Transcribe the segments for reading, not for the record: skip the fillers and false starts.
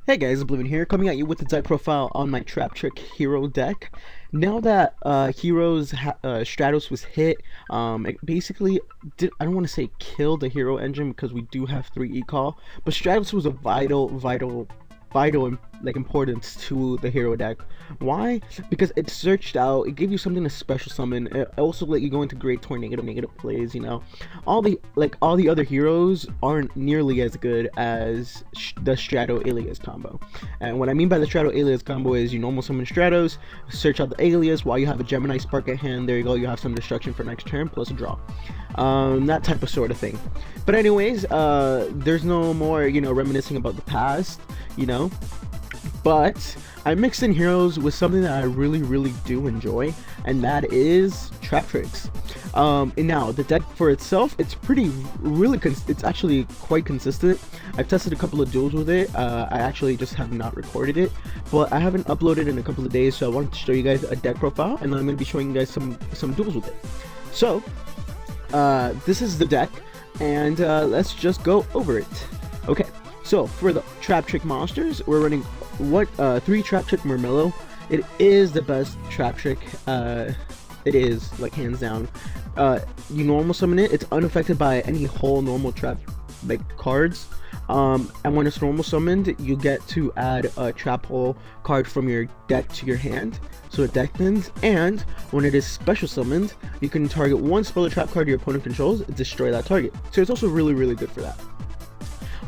Hey guys, Oblivion here, coming at you with the deck profile on my TrapTrix hero deck. Now that Stratos was hit, it basically I don't want to say kill the hero engine because we do have 3 e-call, but Stratos was a vital like importance to the hero deck. Why? Because it searched out, it gave you something to special summon. It also let you go into great tornado negative plays. You know, all the other heroes aren't nearly as good as the Strato Alias combo. And what I mean by the Strato Alias combo is you normal summon Stratos, search out the Alias while you have a Gemini Spark at hand. There you go, you have some destruction for next turn plus a draw. That type of sort of thing. But anyways, there's no more, you know, reminiscing about the past, you know. But I mixed in heroes with something that I really do enjoy, and that is TrapTrix. And now the deck for itself, it's it's actually quite consistent. I've tested a couple of duels with it. I actually just have not recorded it, but I haven't uploaded in a couple of days, so I wanted to show you guys a deck profile, and then I'm going to be showing you guys some duels with it. So this is the deck, and let's just go over it. Okay, so for the TrapTrix monsters, we're running 3 TrapTrix Murmillo. It is the best TrapTrix. It is, like, hands down. You normal summon it. It's unaffected by any whole normal trap like cards. And when it's normal summoned, you get to add a trap hole card from your deck to your hand, so it deck thins. And when it is special summoned, you can target one spell or trap card your opponent controls and destroy that target. So it's also really good for that.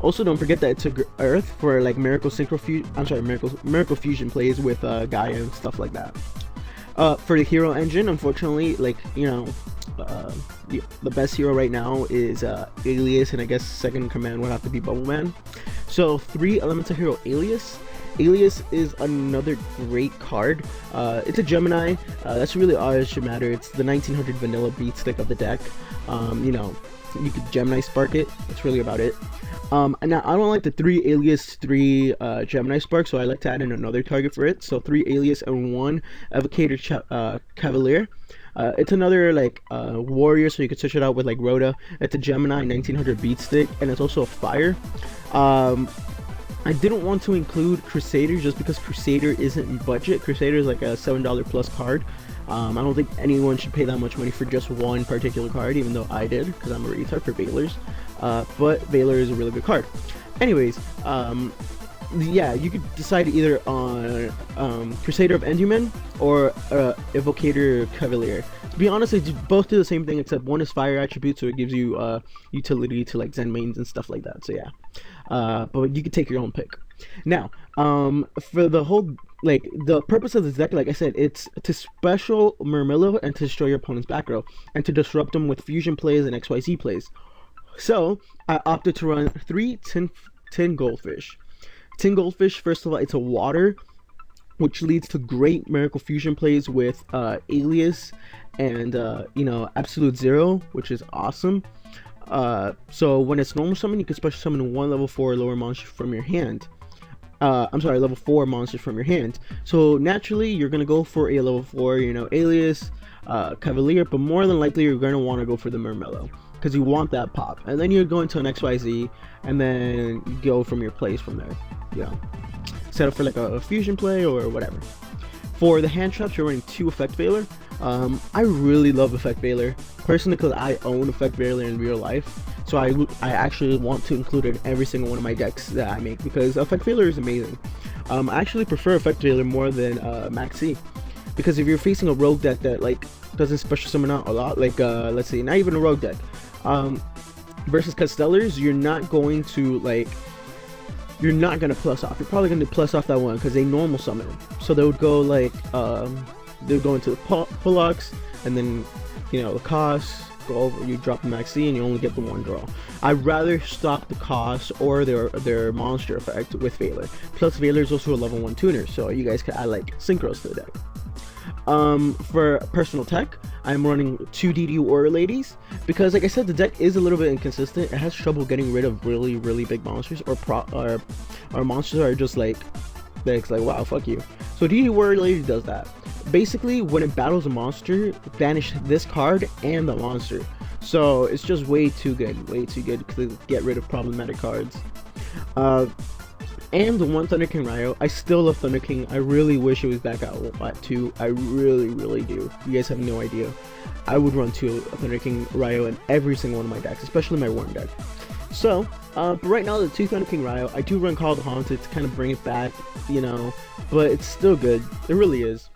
Also, don't forget that it's a Earth for like Miracle Fusion plays with Gaia and stuff like that. For the hero engine, unfortunately, like, you know, the best hero right now is Alias, and I guess second command would have to be Bubbleman. So 3 elemental hero Alias. Alias is another great card. It's a Gemini. That's really all it should matter. It's the 1900 vanilla beat stick of the deck. You know, you could Gemini Spark it. That's really about it. And now I don't like the 3 Alias, 3 Gemini Spark, so I like to add in another target for it. So 3 Alias and 1 Evocator Cavalier. It's another like warrior, so you can switch it out with like Rhoda. It's a Gemini 1900 beat stick, and it's also a fire. I didn't want to include Crusader just because Crusader isn't in budget. Crusader is like a $7 plus card. I don't think anyone should pay that much money for just one particular card, even though I did, because I'm a retard for Valors. But Valor is a really good card. Anyways, yeah, you could decide either on Crusader of Endymion or Evocator Cavalier. To be honest, they both do the same thing, except one is fire attribute, so it gives you utility to like Zen mains and stuff like that. So yeah, but you could take your own pick. Now, for the whole, like, the purpose of this deck, like I said, it's to special Murmillo and to destroy your opponent's back row, and to disrupt them with fusion plays and XYZ plays. So I opted to run 3 tin goldfish. Tin goldfish, first of all, it's a water, which leads to great miracle fusion plays with Alias and you know, Absolute Zero, which is awesome. So when it's normal summon, you can special summon 1 level 4 lower monster from your hand. I'm sorry, level 4 monsters from your hand. So naturally, you're gonna go for a level 4, you know, Alias, Cavalier, but more than likely, you're gonna want to go for the Murmillo, because you want that pop. And then you go into an XYZ, and then you go from your plays from there. You know, set up for like a fusion play or whatever. For the hand traps, you're running 2 Effect Veiler. I really love Effect Veiler, personally, because I own Effect Veiler in real life. So I actually want to include it in every single one of my decks that I make, because Effect Veiler is amazing. I actually prefer Effect Veiler more than Maxi, because if you're facing a rogue deck that like doesn't special summon out a lot, like let's say not even a rogue deck, versus Castellars, you're not going to like, you're not gonna plus off. You're probably gonna plus off that one because they normal summon them. So they would go like they would go into the Pullocks, and then, you know, the cost, go over, you drop the Maxi, and you only get the 1 draw. I'd rather stop the cost or their monster effect with Veiler. Plus Veiler is also a level 1 tuner, so you guys can add like synchros to the deck. For personal tech, I'm running 2 DD Warrior Ladies, because like I said, the deck is a little bit inconsistent. It has trouble getting rid of really big monsters, or monsters are just like, it's like, wow, fuck you. So DD Warrior Lady does that. Basically, when it battles a monster, banish this card and the monster. So it's just way too good to get rid of problematic cards. And the one Thunder King Ryo. I still love Thunder King. I really wish it was back out at 2. I really do. You guys have no idea. I would run 2 Thunder King Ryo in every single one of my decks, especially my Worm deck. So, but right now the 2 Thunder King Ryo, I do run Call of the Haunted to kind of bring it back, you know, but it's still good. It really is.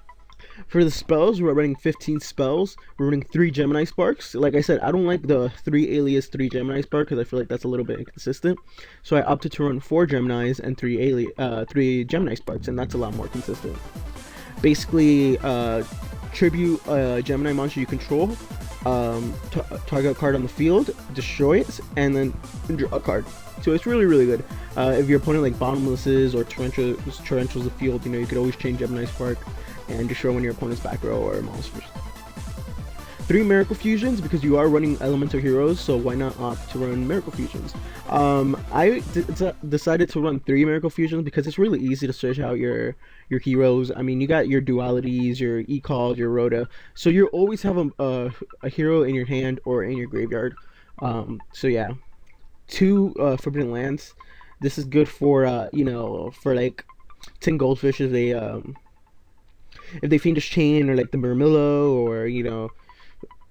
For the spells, we're running 15 spells. We're running 3 Gemini Sparks. Like I said, I don't like the 3 Alias, 3 Gemini Spark because I feel like that's a little bit inconsistent. So I opted to run 4 Geminis and 3 Gemini Sparks, and that's a lot more consistent. Basically, tribute a Gemini monster you control, target a card on the field, destroy it, and then draw a card. So it's really good. If your opponent like Bottomless or Tarantulas the field, you know, you could always change Gemini Spark and destroy one of your opponent's back row or monsters. 3 Miracle Fusions, because you are running Elemental Heroes, so why not opt to run Miracle Fusions? I decided to run 3 Miracle Fusions because it's really easy to search out your heroes. I mean, you got your Dualities, your E-Calls, your Rhoda, so you always have a hero in your hand or in your graveyard. So yeah. 2 Forbidden Lands. This is good for you know, for like 10 goldfish if they Fiendish Chain, or like the Murmillo, or you know,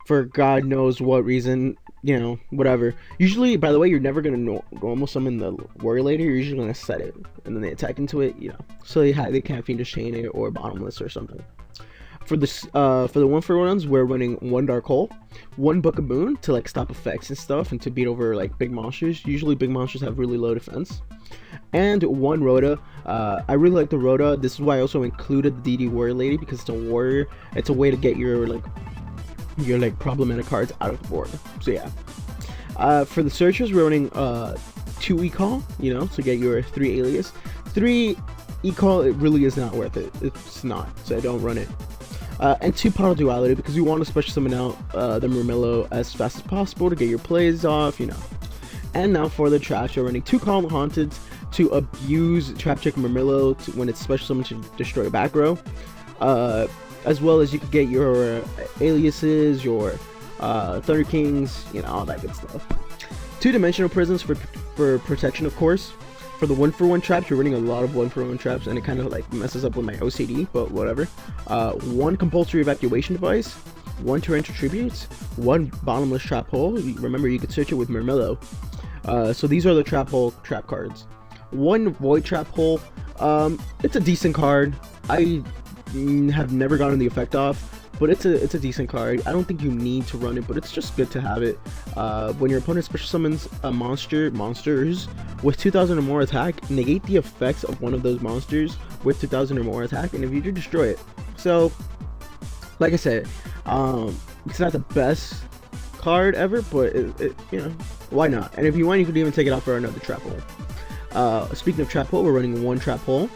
for God knows what reason, you know, whatever. Usually, by the way, you're never gonna normal summon the Warrior Lady. You're usually gonna set it and then they attack into it, you know, so they can't Fiendish Chain it or Bottomless or something. For this, for the 1-for-1s, we're running 1 Dark Hole, 1 Book of Moon to like stop effects and stuff, and to beat over like big monsters. Usually, big monsters have really low defense. And 1 Rhoda. I really like the Rhoda. This is why I also included the DD Warrior Lady, because it's a warrior. It's a way to get your problematic cards out of the board. So yeah. For the searchers, we're running 2 E-Call, you know, to get your 3 Alias. 3 E-Call, it really is not worth it. It's not, so I don't run it. And 2 Power Duality, because you want to special summon out the Murmillo as fast as possible to get your plays off, you know. And now for the traps, we're running 2 Call of the Haunted to abuse TrapTrix Murmillo when it's special summoned to destroy a back row. As well as you could get your aliases, your Thunder Kings, you know, all that good stuff. 2 Dimensional Prisons for protection, of course. For the 1-for-1 traps, you're running a lot of 1-for-1 traps, and it kind of like messes up with my OCD, but whatever. 1 Compulsory Evacuation Device, 1 Torrential Tributes, 1 Bottomless Trap Hole. Remember, you could search it with Murmillo. So these are the trap cards. 1 Void Trap Hole. It's a decent card. I have never gotten the effect off, but it's a decent card. I don't think you need to run it, but it's just good to have it. When your opponent special summons a monsters with 2,000 or more attack, negate the effects of one of those monsters with 2,000 or more attack, and if you do, destroy it. So, like I said, it's not the best card ever, but it you know, why not? And if you want, you could even take it out for another trap hole. Speaking of trap hole, we're running 1 trap hole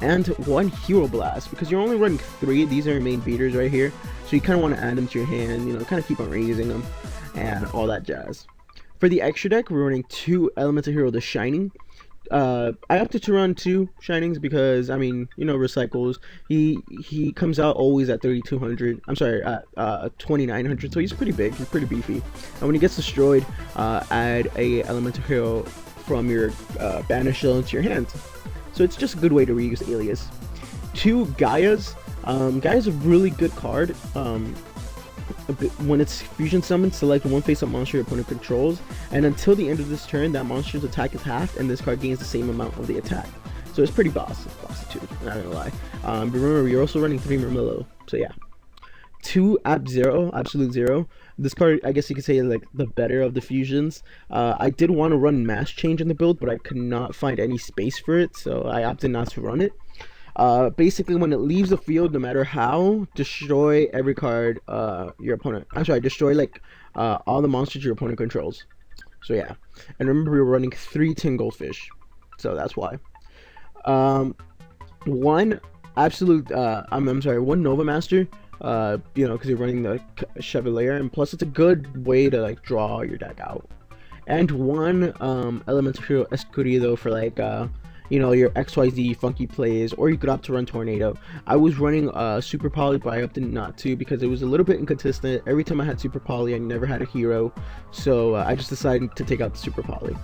and 1 Hero Blast, because you're only running 3. These are your main beaters right here, so you kind of want to add them to your hand, you know, kind of keep on raising them and all that jazz. For the extra deck, we're running 2 Elemental Hero the Shining. I opted to run 2 Shinings because, I mean, you know, recycles. He comes out always at 3,200. I'm sorry, at 2,900. So he's pretty big. He's pretty beefy. And when he gets destroyed, add a Elemental Hero from your Banish Shell into your hand. So it's just a good way to reuse Alias. 2 Gaias. Gaia's a really good card. When it's fusion summoned, select 1 face-up monster your opponent controls, and until the end of this turn, that monster's attack is halved, and this card gains the same amount of the attack. So it's pretty bossy too, not gonna lie. But remember, you're also running 3 Murmillo, so yeah. 2 Absolute Zero. This card, I guess you could say, is like the better of the fusions. I did want to run Mass Change in the build, but I could not find any space for it, so I opted not to run it. Basically, when it leaves the field, no matter how, destroy every card your opponent. I'm sorry, destroy like all the monsters your opponent controls. So yeah, and remember, we were running 3 Tin Goldfish, so that's why. 1 Absolute, I'm sorry, 1 Nova Master. You know, because you're running the Chevalier, and plus it's a good way to like draw your deck out. And 1 Elemental Hero Escurido for like you you know, your XYZ funky plays, or you could opt to run Tornado. I was running Super Poly, but I opted not to because it was a little bit inconsistent. Every time I had Super Poly, I never had a hero, so I just decided to take out the Super Poly.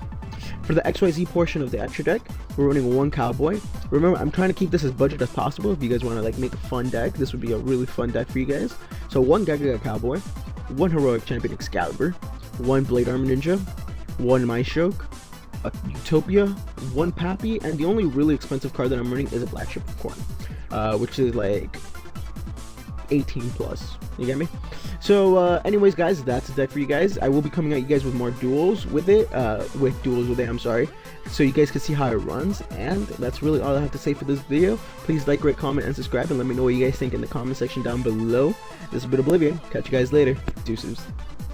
For the XYZ portion of the extra deck, we're running one Cowboy. Remember, I'm trying to keep this as budget as possible. If you guys want to like make a fun deck, this would be a really fun deck for you guys. So one Gaga Cowboy, one Heroic Champion Excalibur, one Blade Armor Ninja, one Maestroke, a Utopia, one Pappy, and the only really expensive card that I'm running is a Black Ship of Corn, which is like 18 plus. You get me? So anyways guys, that's the deck for you guys. I will be coming at you guys with more duels with it, I'm sorry, so you guys can see how it runs. And that's really all I have to say for this video. Please like, rate, comment, and subscribe, and let me know what you guys think in the comment section down below. This has been Oblivion. Catch you guys later. Deuces.